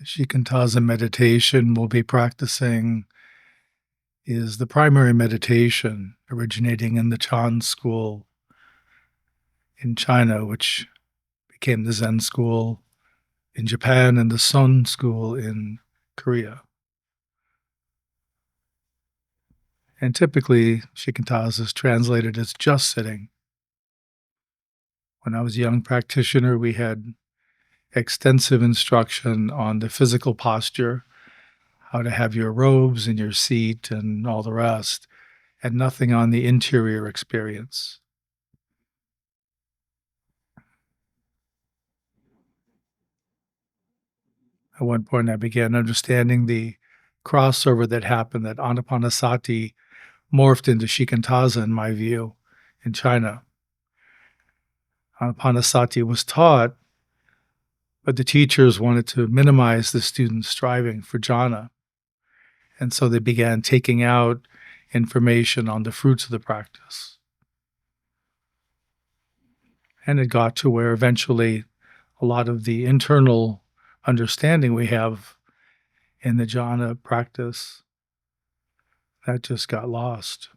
Shikantaza meditation we'll be practicing is the primary meditation originating in the Chan school in China, which became the Zen school in Japan and the Sun school in Korea. And typically, Shikantaza is translated as just sitting. When I was a young practitioner, we had extensive instruction on the physical posture, how to have your robes and your seat and all the rest, and nothing on the interior experience. At one point, I began understanding the crossover that happened, that Anapanasati morphed into Shikantaza, in my view, in China. Anapanasati was taught, but the teachers wanted to minimize the students' striving for jhana. And so they began taking out information on the fruits of the practice. And it got to where eventually a lot of the internal understanding we have in the jhana practice, that just got lost.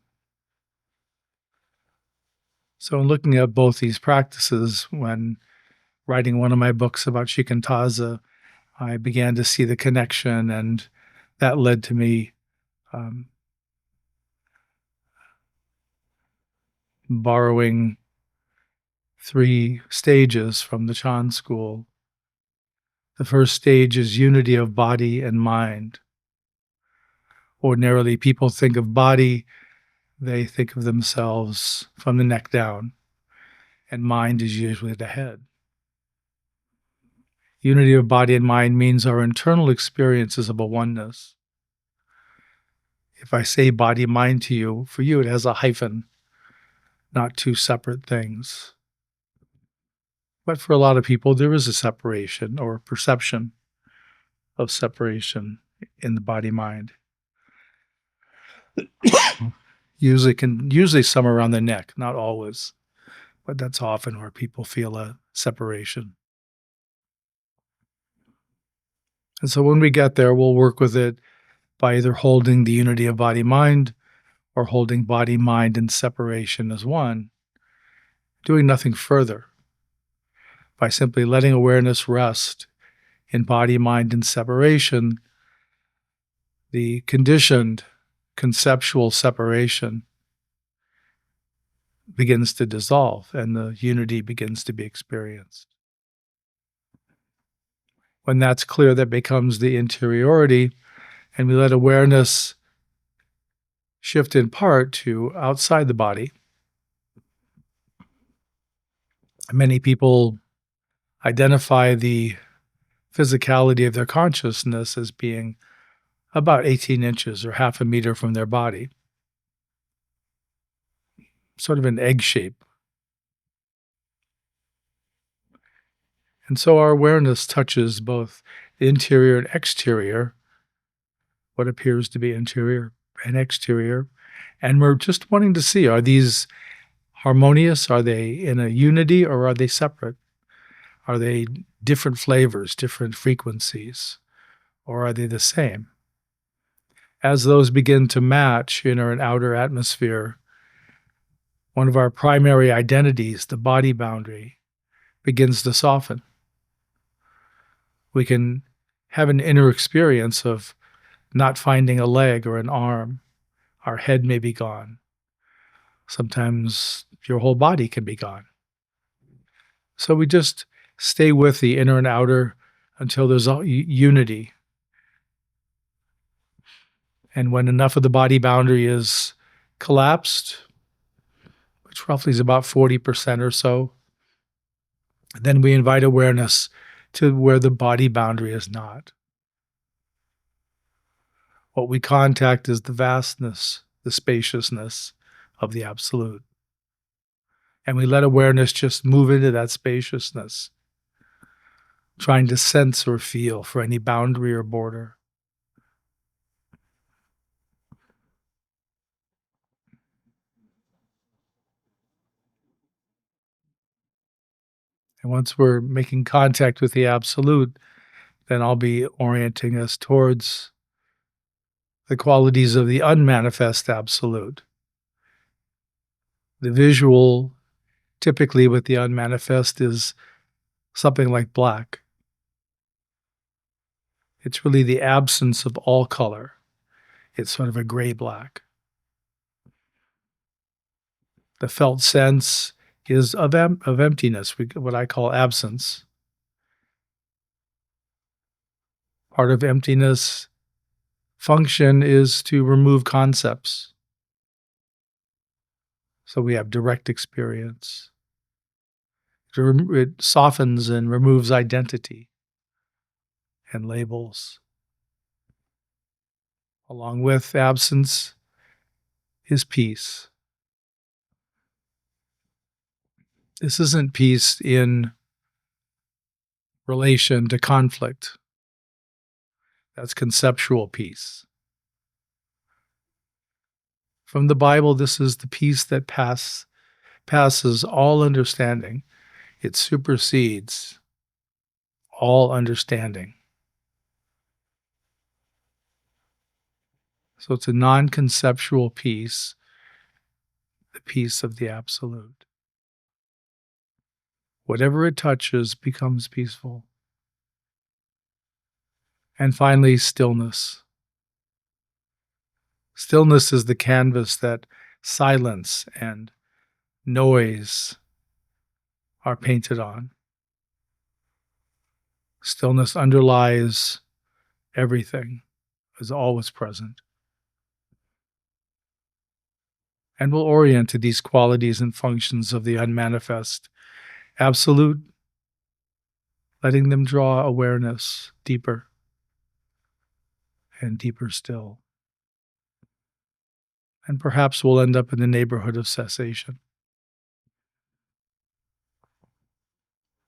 So in looking at both these practices, when writing one of my books about Shikantaza, I began to see the connection, and that led to me borrowing 3 stages from the Chan school. The first stage is unity of body and mind. Ordinarily, people think of body, they think of themselves from the neck down, and mind is usually the head. Unity of body and mind means our internal experiences of a oneness. If I say body-mind to you, for you it has a hyphen, not 2 separate things. But for a lot of people, there is a separation or perception of separation in the body-mind. Usually somewhere around the neck, not always, but that's often where people feel a separation. And so when we get there, we'll work with it by either holding the unity of body-mind or holding body-mind in separation as one, doing nothing further, by simply letting awareness rest in body-mind in separation. The conditioned conceptual separation begins to dissolve and the unity begins to be experienced. When that's clear, that becomes the interiority, and we let awareness shift in part to outside the body. Many people identify the physicality of their consciousness as being about 18 inches or half a meter from their body, sort of an egg shape. And so our awareness touches both interior and exterior, what appears to be interior and exterior, and we're just wanting to see, are these harmonious? Are they in a unity, or are they separate? Are they different flavors, different frequencies, or are they the same? As those begin to match inner and outer atmosphere, one of our primary identities, the body boundary, begins to soften. We can have an inner experience of not finding a leg or an arm. Our head may be gone. Sometimes your whole body can be gone. So we just stay with the inner and outer until there's unity. And when enough of the body boundary is collapsed, which roughly is about 40% or so, then we invite awareness to where the body boundary is not. What we contact is the vastness, the spaciousness of the Absolute. And we let awareness just move into that spaciousness, trying to sense or feel for any boundary or border. And once we're making contact with the Absolute, then I'll be orienting us towards the qualities of the unmanifest absolute. The visual, typically with the unmanifest, is something like black. It's really the absence of all color. It's sort of a gray-black. The felt sense is of emptiness, what I call absence. Part of emptiness function is to remove concepts. So we have direct experience. It softens and removes identity and labels. Along with absence is peace. This isn't peace in relation to conflict. That's conceptual peace. From the Bible, this is the peace that passes all understanding. It supersedes all understanding. So it's a non-conceptual peace, the peace of the absolute. Whatever it touches becomes peaceful. And finally, stillness. Stillness is the canvas that silence and noise are painted on. Stillness underlies everything, is always present, and will orient to these qualities and functions of the unmanifest absolute, letting them draw awareness deeper and deeper still. And perhaps we'll end up in the neighborhood of cessation.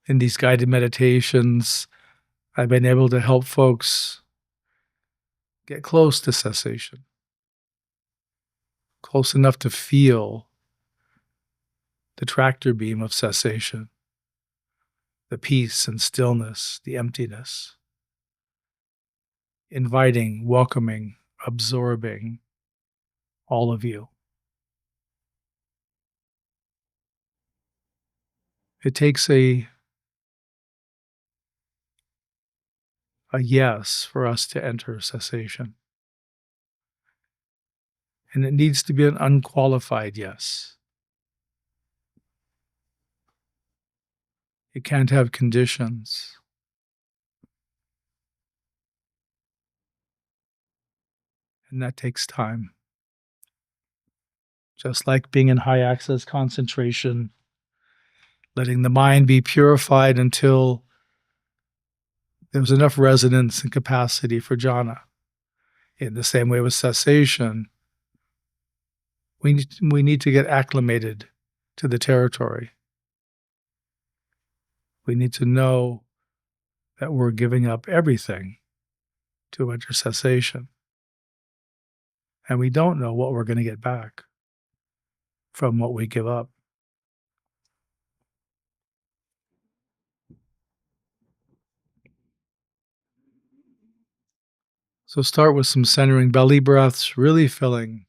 In these guided meditations, I've been able to help folks get close to cessation, close enough to feel the tractor beam of cessation, the peace and stillness, the emptiness, inviting, welcoming, absorbing all of you. It takes a yes for us to enter cessation. And it needs to be an unqualified yes. It can't have conditions. And that takes time. Just like being in high access concentration, letting the mind be purified until there's enough resonance and capacity for jhana. In the same way with cessation, we need to get acclimated to the territory. We need to know that we're giving up everything to enter cessation. And we don't know what we're going to get back from what we give up. So start with some centering belly breaths, really filling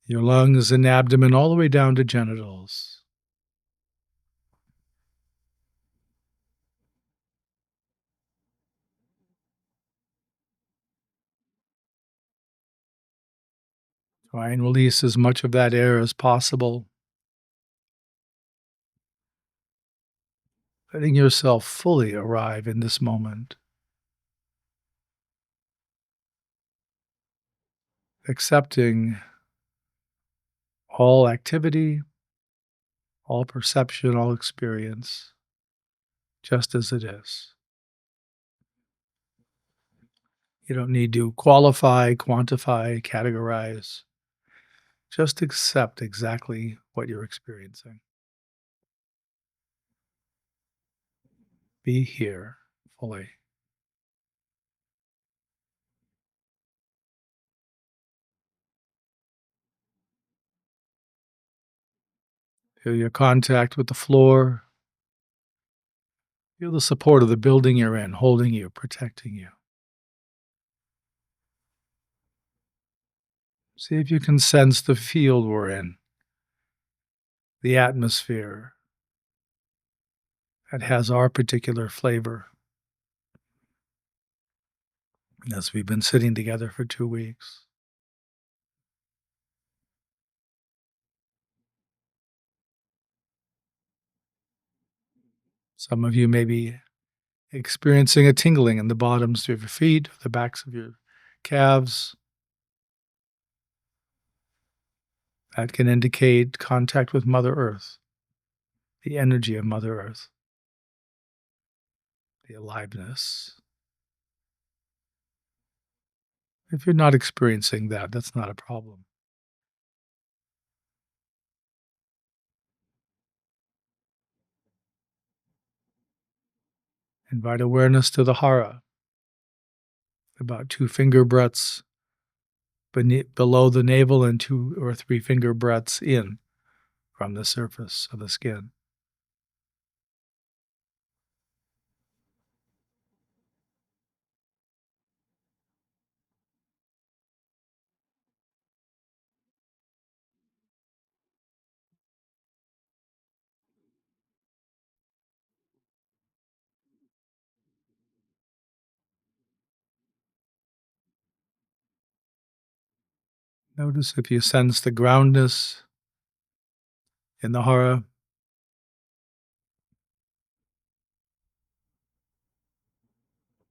your lungs and abdomen all the way down to genitals. Try and release as much of that air as possible. Letting yourself fully arrive in this moment. Accepting all activity, all perception, all experience, just as it is. You don't need to qualify, quantify, categorize. Just accept exactly what you're experiencing. Be here fully. Feel your contact with the floor. Feel the support of the building you're in, holding you, protecting you. See if you can sense the field we're in, the atmosphere that has our particular flavor as we've been sitting together for 2 weeks. Some of you may be experiencing a tingling in the bottoms of your feet, the backs of your calves. That can indicate contact with Mother Earth, the energy of Mother Earth, the aliveness. If you're not experiencing that, that's not a problem. Invite awareness to the hara, about 2 finger breaths below the navel and 2 or 3 finger breaths in from the surface of the skin. Notice if you sense the groundness in the hara,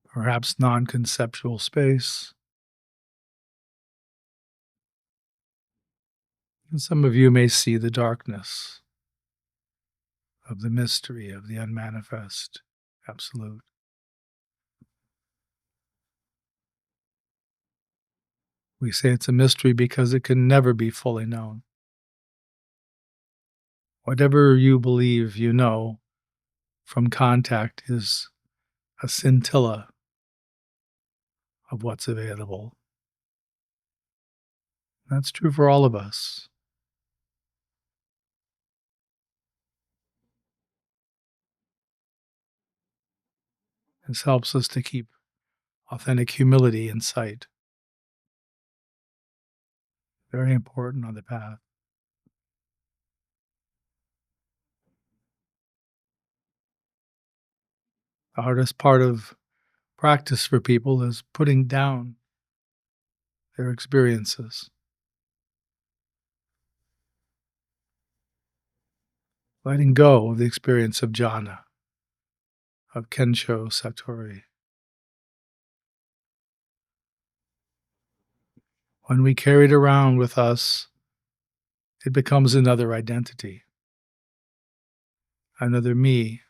perhaps non conceptual space. And some of you may see the darkness of the mystery of the unmanifest absolute. We say it's a mystery because it can never be fully known. Whatever you believe you know from contact is a scintilla of what's available. That's true for all of us. This helps us to keep authentic humility in sight. Very important on the path. The hardest part of practice for people is putting down their experiences, letting go of the experience of jhana, of kensho satori. When we carry it around with us, it becomes another identity, another me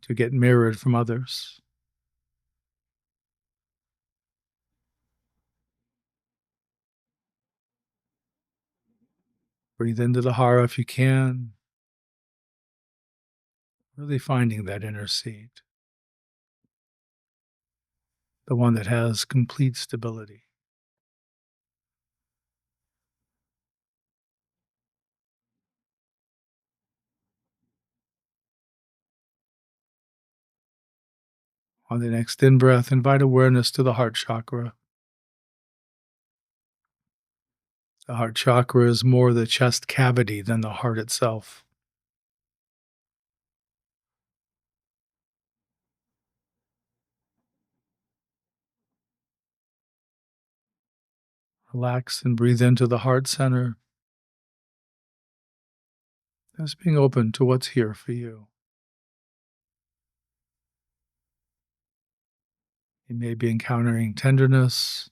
to get mirrored from others. Breathe into the hara if you can, really finding that inner seat, the one that has complete stability. On the next in breath, invite awareness to the heart chakra. The heart chakra is more the chest cavity than the heart itself. Relax and breathe into the heart center, just being open to what's here for you. You may be encountering tenderness,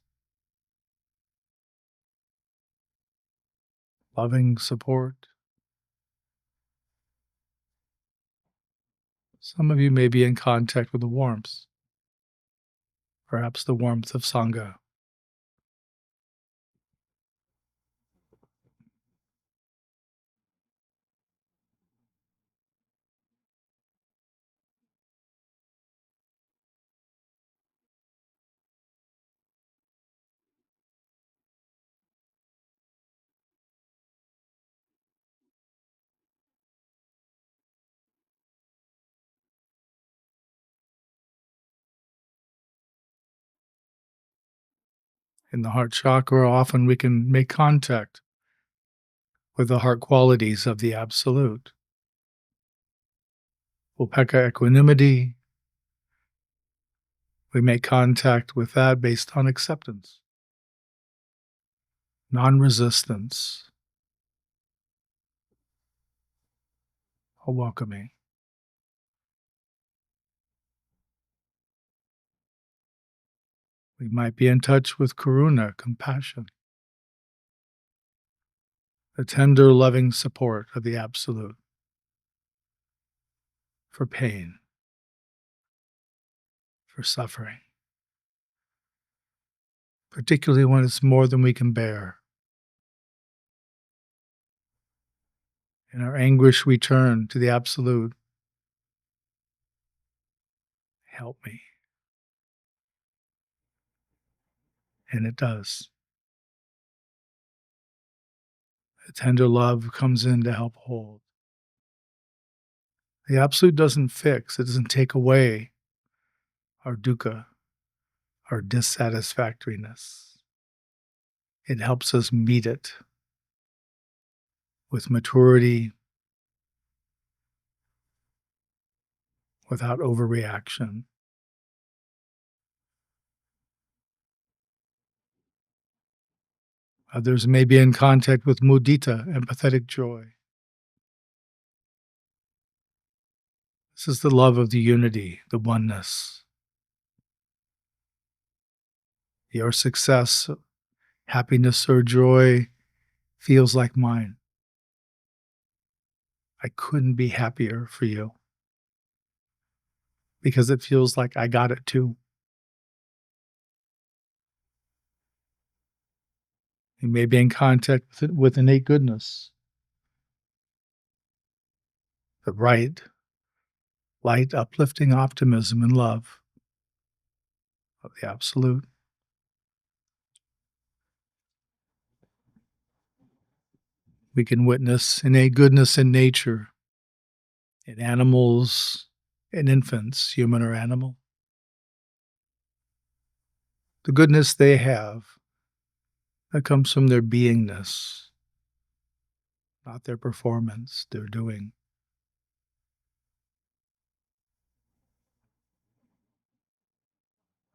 loving support. Some of you may be in contact with the warmth, perhaps the warmth of Sangha. In the heart chakra, often we can make contact with the heart qualities of the Absolute. Upekkha equanimity, we make contact with that based on acceptance, non-resistance, a welcoming. We might be in touch with karuna, compassion, the tender, loving support of the Absolute for pain, for suffering, particularly when it's more than we can bear. In our anguish, we turn to the Absolute. Help me. And it does. The tender love comes in to help hold. The Absolute doesn't fix, it doesn't take away our dukkha, our dissatisfactoriness. It helps us meet it with maturity, without overreaction. Others may be in contact with mudita, empathetic joy. This is the love of the unity, the oneness. Your success, happiness, or joy feels like mine. I couldn't be happier for you because it feels like I got it too. You may be in contact with innate goodness, the right, light, uplifting optimism and love of the Absolute. We can witness innate goodness in nature, in animals, in infants, human or animal. The goodness they have that comes from their beingness, not their performance, their doing.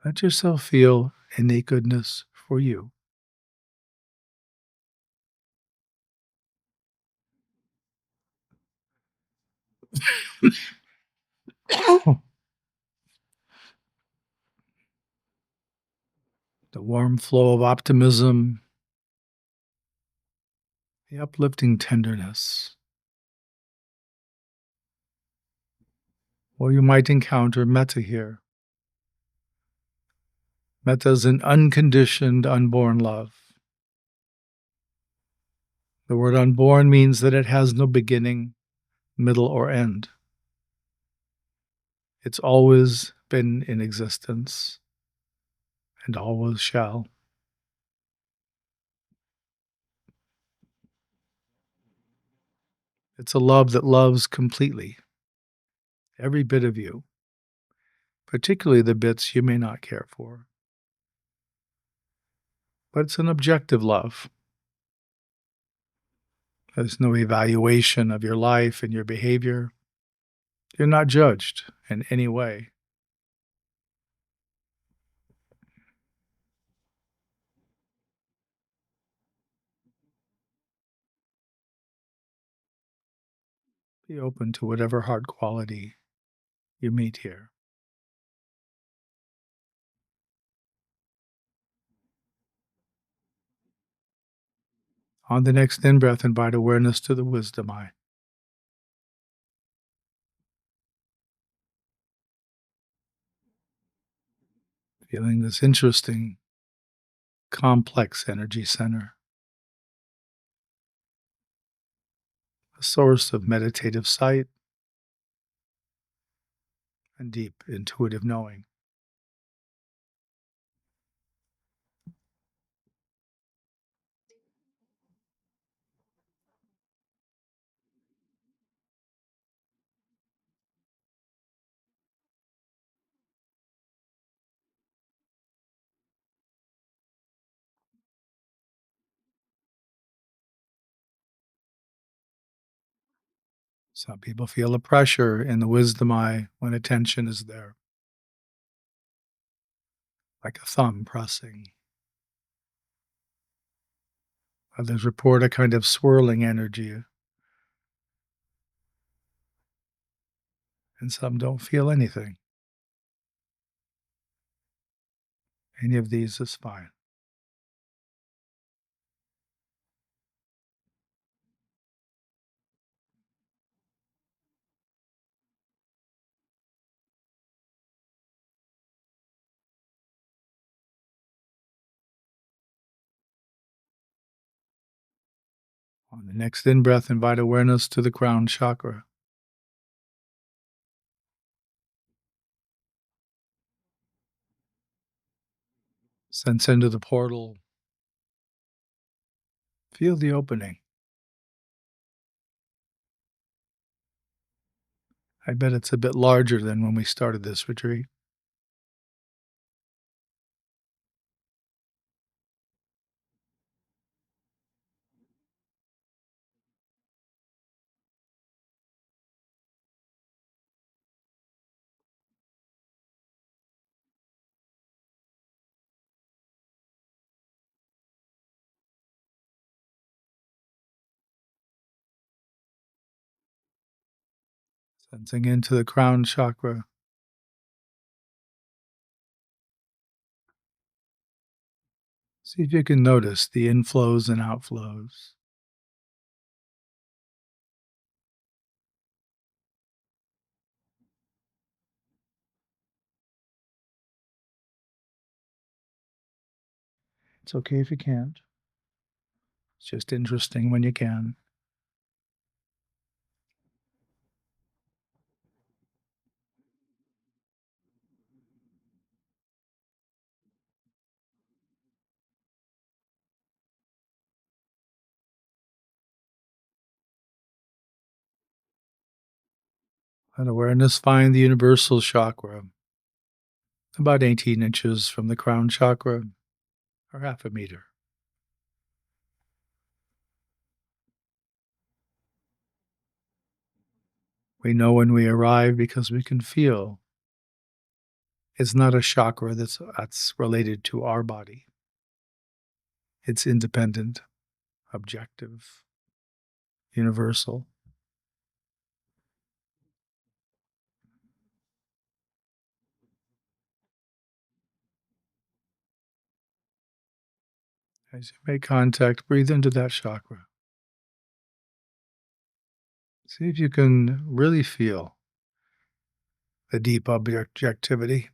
Let yourself feel innate goodness for you. The warm flow of optimism, the uplifting tenderness. Or you might encounter metta here. Metta is an unconditioned, unborn love. The word unborn means that it has no beginning, middle, or end. It's always been in existence and always shall. It's a love that loves completely, every bit of you, particularly the bits you may not care for. But it's an objective love. There's no evaluation of your life and your behavior. You're not judged in any way. Be open to whatever heart quality you meet here. On the next in-breath, invite awareness to the wisdom eye. Feeling this interesting, complex energy center, a source of meditative sight and deep intuitive knowing. Some people feel a pressure in the wisdom eye when attention is there, like a thumb pressing. Others report a kind of swirling energy, and some don't feel anything. Any of these is fine. On the next in breath, invite awareness to the crown chakra. Sense into the portal. Feel the opening. I bet it's a bit larger than when we started this retreat. Sensing into the crown chakra. See if you can notice the inflows and outflows. It's okay if you can't. It's just interesting when you can. Let awareness find the universal chakra, about 18 inches from the crown chakra, or half a meter. We know when we arrive because we can feel. It's not a chakra that's related to our body. It's independent, objective, universal. As you make contact, breathe into that chakra. See if you can really feel the deep objectivity,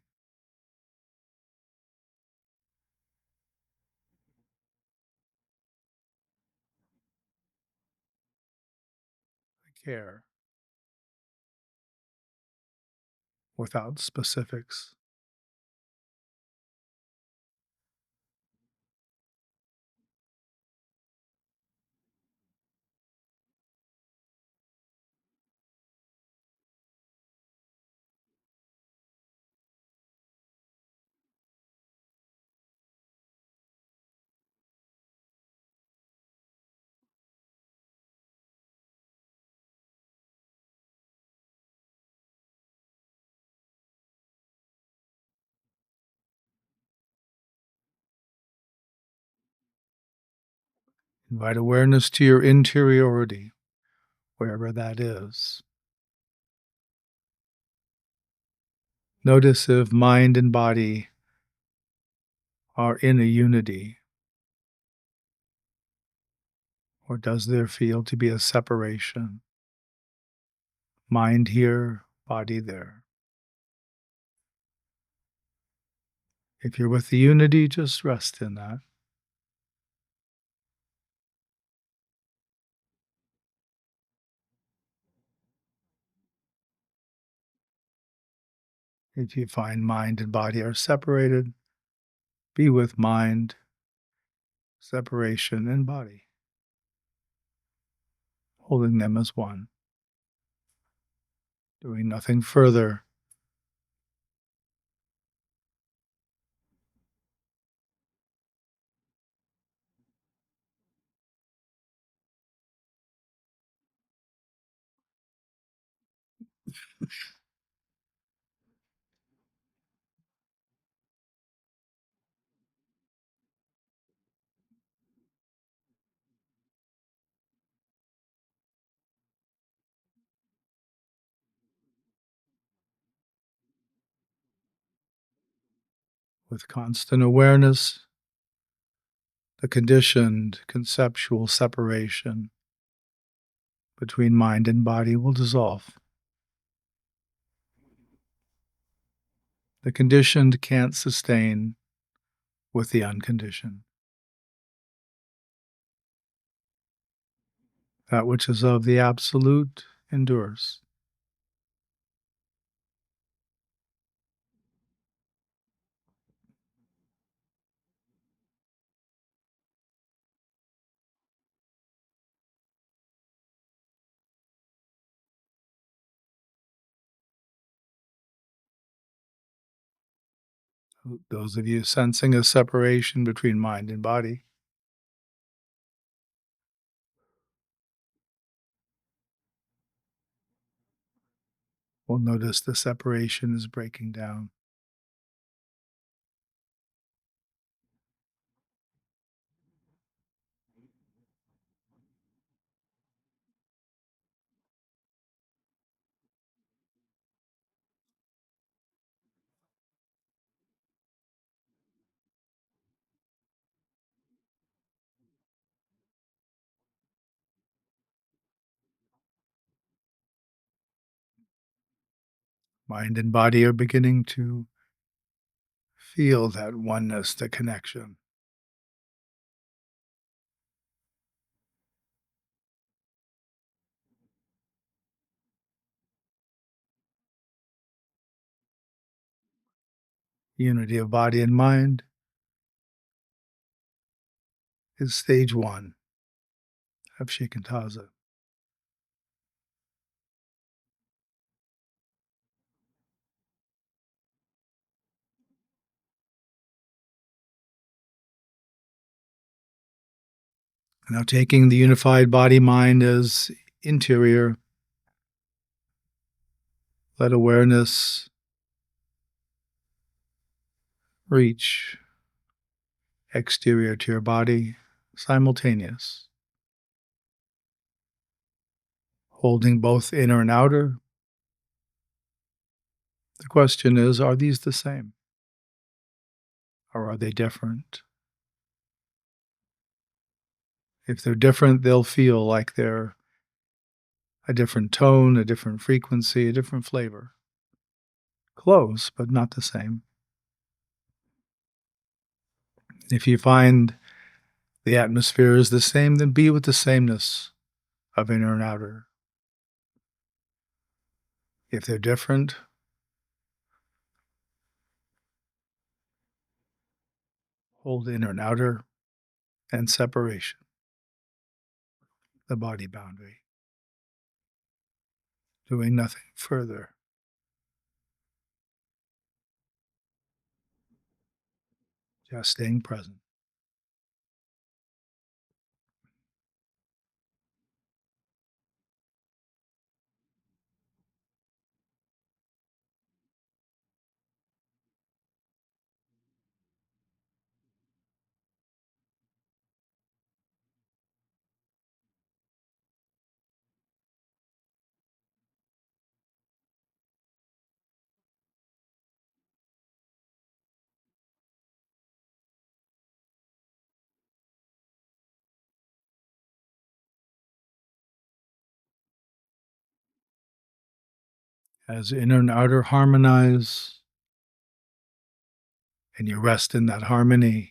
the care, without specifics. Invite awareness to your interiority, wherever that is. Notice if mind and body are in a unity, or does there feel to be a separation? Mind here, body there. If you're with the unity, just rest in that. If you find mind and body are separated, be with mind, separation, and body, holding them as one, doing nothing further. With constant awareness, the conditioned conceptual separation between mind and body will dissolve. The conditioned can't sustain with the unconditioned. That which is of the absolute endures. Those of you sensing a separation between mind and body will notice the separation is breaking down. Mind and body are beginning to feel that oneness, the connection. Unity of body and mind is stage one of Shikantaza. Now, taking the unified body mind as interior, let awareness reach exterior to your body, simultaneous, holding both inner and outer. The question is, are these the same? Or are they different? If they're different, they'll feel like they're a different tone, a different frequency, a different flavor. Close, but not the same. If you find the atmosphere is the same, then be with the sameness of inner and outer. If they're different, hold inner and outer and separation, the body boundary, doing nothing further, just staying present. As inner and outer harmonize, and you rest in that harmony,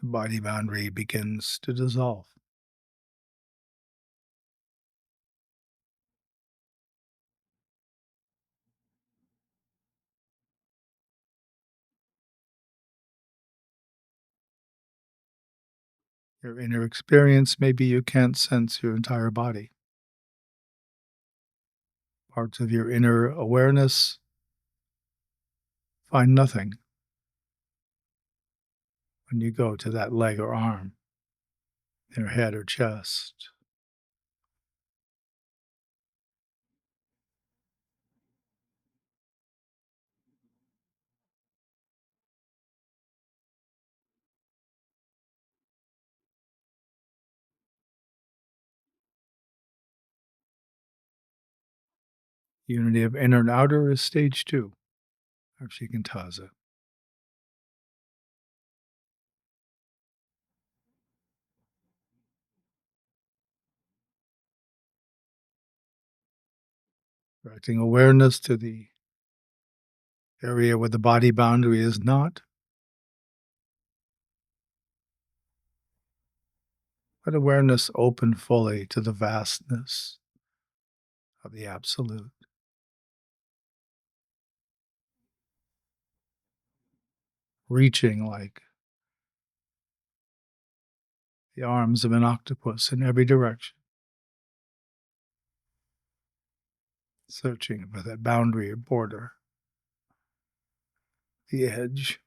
the body boundary begins to dissolve. Your inner experience, maybe you can't sense your entire body. Parts of your inner awareness find nothing when you go to that leg or arm. their head or chest. Unity of inner and outer is stage 2 of Shikantaza. Directing awareness to the area where the body boundary is not, but awareness open fully to the vastness of the Absolute. Reaching like the arms of an octopus in every direction, searching for that boundary or border, the edge.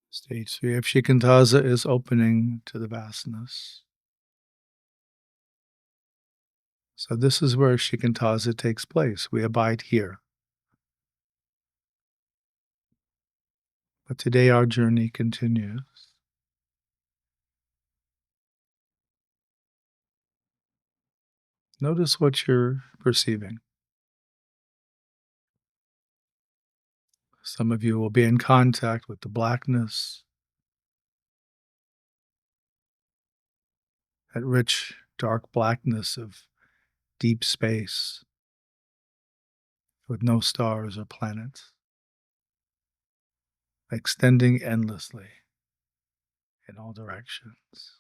Stage 3 of Shikantaza is opening to the vastness. So this is where Shikantaza takes place. We abide here. But today our journey continues. Notice what you're perceiving. Some of you will be in contact with the blackness, that rich, dark blackness of deep space with no stars or planets, extending endlessly in all directions.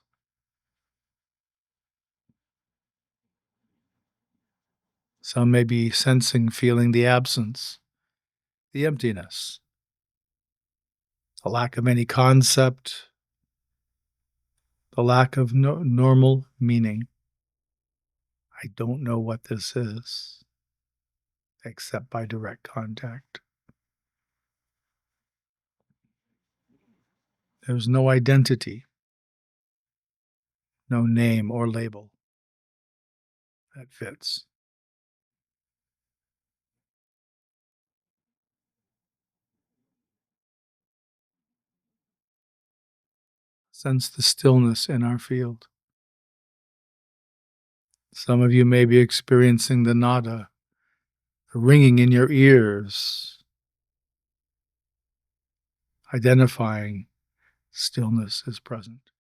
Some may be sensing, feeling the absence, the emptiness, the lack of any concept, the lack of normal meaning. I don't know what this is, except by direct contact. There's no identity, no name or label that fits. Sense the stillness in our field. Some of you may be experiencing the nada, the ringing in your ears, identifying stillness is present.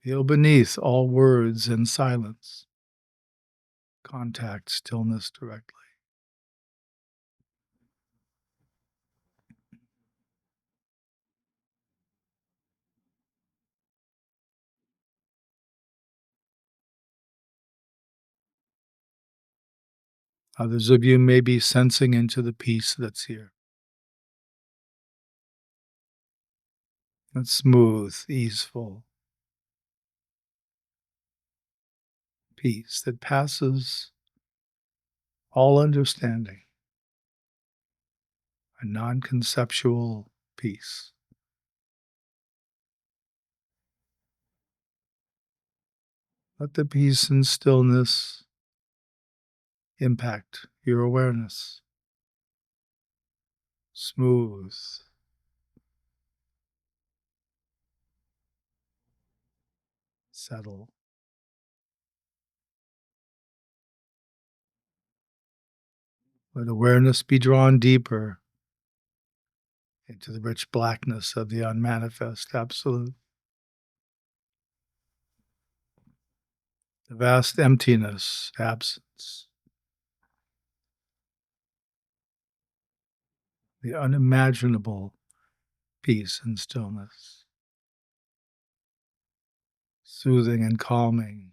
Feel beneath all words and silence. Contact stillness directly. Others of you may be sensing into the peace that's here. That's smooth, easeful peace that passes all understanding. A non-conceptual peace. Let the peace and stillness impact your awareness. Smooth, settle. Let awareness be drawn deeper into the rich blackness of the unmanifest absolute. The vast emptiness, absence. The unimaginable peace and stillness. Soothing and calming,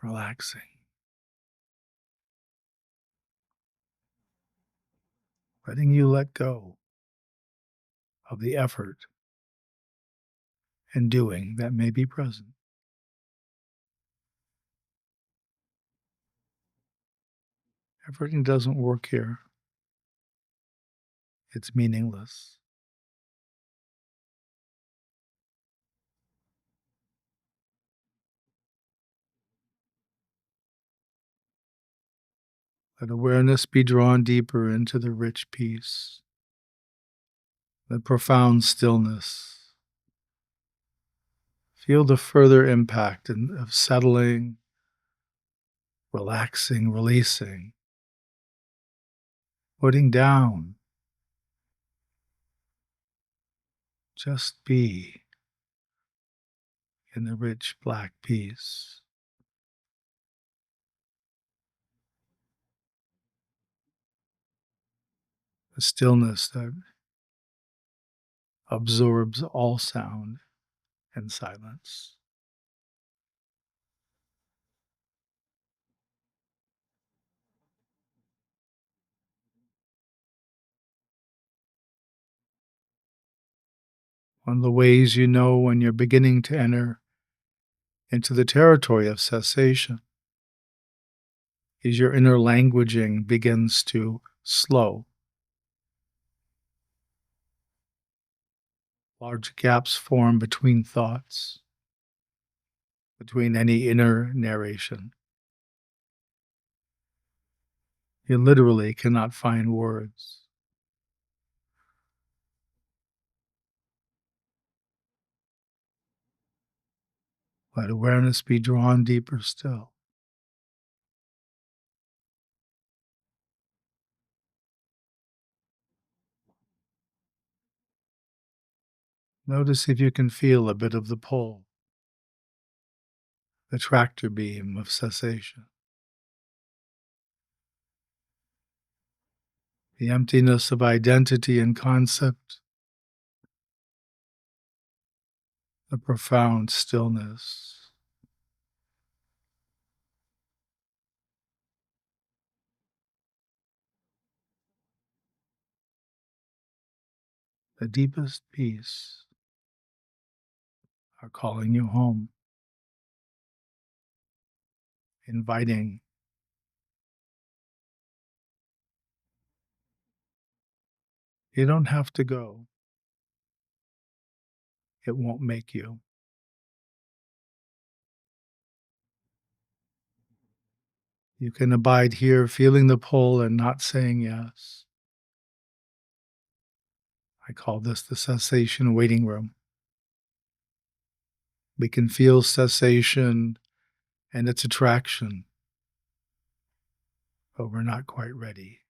relaxing. Letting you let go. of the effort and doing that may be present. Everything doesn't work here. It's meaningless. Let awareness be drawn deeper into the rich peace, the profound stillness. Feel the further impact of settling, relaxing, releasing, putting down. Just be in the rich black peace. The stillness that absorbs all sound and silence. One of the ways you know when you're beginning to enter into the territory of cessation is your inner languaging begins to slow. Large gaps form between thoughts, between any inner narration. You literally cannot find words. Let awareness be drawn deeper still. Notice if you can feel a bit of the pull, the tractor beam of cessation. The emptiness of identity and concept, the profound stillness. The deepest peace are calling you home, inviting. You don't have to go. It won't make you. You can abide here feeling the pull and not saying yes. I call this the cessation waiting room. We can feel cessation and its attraction, but we're not quite ready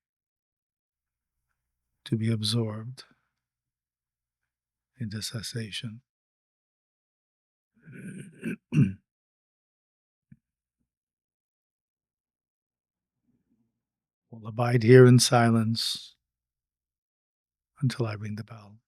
to be absorbed into cessation. We'll abide here in silence until I ring the bell.